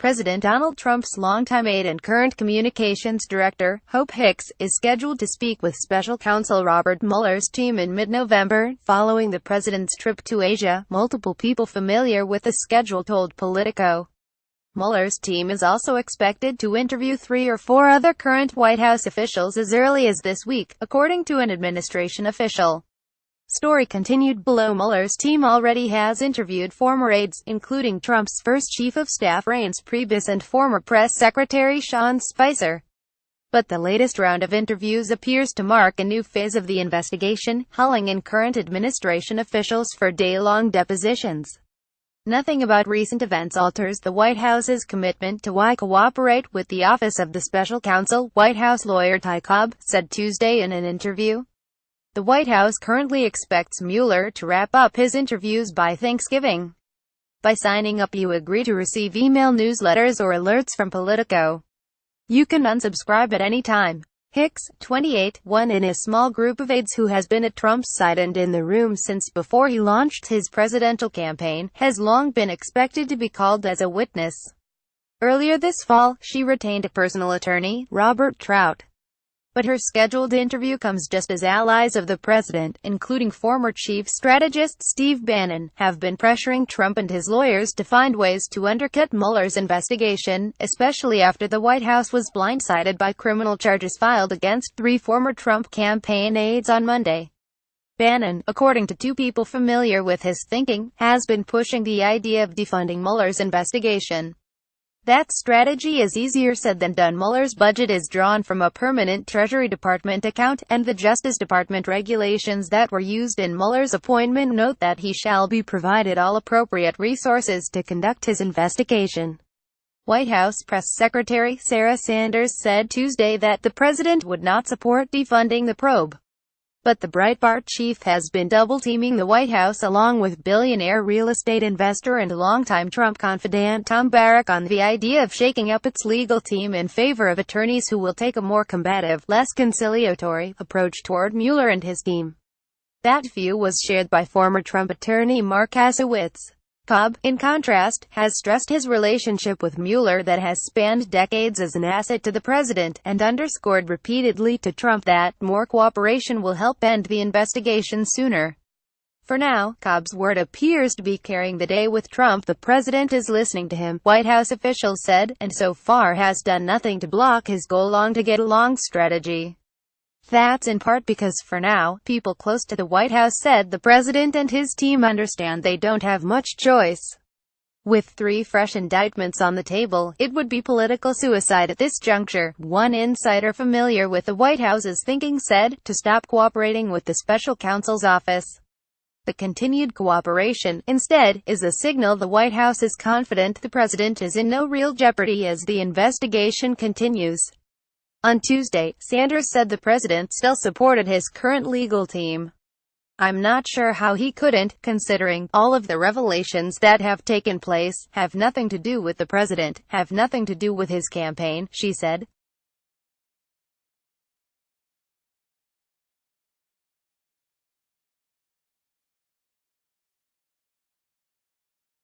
President Donald Trump's longtime aide and current communications director, Hope Hicks, is scheduled to speak with special counsel Robert Mueller's team in mid-November, following the president's trip to Asia, multiple people familiar with the schedule told Politico. Mueller's team is also expected to interview 3 or 4 other current White House officials as early as this week, according to an administration official. Story continued below. Mueller's team already has interviewed former aides, including Trump's first chief of staff Reince Priebus and former press secretary Sean Spicer. But the latest round of interviews appears to mark a new phase of the investigation, hauling in current administration officials for day-long depositions. Nothing about recent events alters the White House's commitment to cooperate with the Office of the Special Counsel, White House lawyer Ty Cobb said Tuesday in an interview. The White House currently expects Mueller to wrap up his interviews by Thanksgiving. By signing up, you agree to receive email newsletters or alerts from Politico. You can unsubscribe at any time. Hicks, 28, one in a small group of aides who has been at Trump's side and in the room since before he launched his presidential campaign, has long been expected to be called as a witness. Earlier this fall, she retained a personal attorney, Robert Trout. But her scheduled interview comes just as allies of the president, including former chief strategist Steve Bannon, have been pressuring Trump and his lawyers to find ways to undercut Mueller's investigation, especially after the White House was blindsided by criminal charges filed against 3 former Trump campaign aides on Monday. Bannon, according to 2 people familiar with his thinking, has been pushing the idea of defunding Mueller's investigation. That strategy is easier said than done. Mueller's budget is drawn from a permanent Treasury Department account, and the Justice Department regulations that were used in Mueller's appointment note that he shall be provided all appropriate resources to conduct his investigation. White House Press Secretary Sarah Sanders said Tuesday that the president would not support defunding the probe. But the Breitbart chief has been double-teaming the White House along with billionaire real estate investor and longtime Trump confidant Tom Barrack on the idea of shaking up its legal team in favor of attorneys who will take a more combative, less conciliatory, approach toward Mueller and his team. That view was shared by former Trump attorney Mark Kasowitz. Cobb, in contrast, has stressed his relationship with Mueller that has spanned decades as an asset to the president, and underscored repeatedly to Trump that more cooperation will help end the investigation sooner. For now, Cobb's word appears to be carrying the day with Trump. The president is listening to him, White House officials said, and so far has done nothing to block his go-along-to-get-along strategy. That's in part because for now, people close to the White House said the president and his team understand they don't have much choice. With 3 fresh indictments on the table, it would be political suicide at this juncture, one insider familiar with the White House's thinking said, to stop cooperating with the special counsel's office. The continued cooperation, instead, is a signal the White House is confident the president is in no real jeopardy as the investigation continues. On Tuesday, Sanders said the president still supported his current legal team. I'm not sure how he couldn't, considering all of the revelations that have taken place, have nothing to do with the president, have nothing to do with his campaign, she said.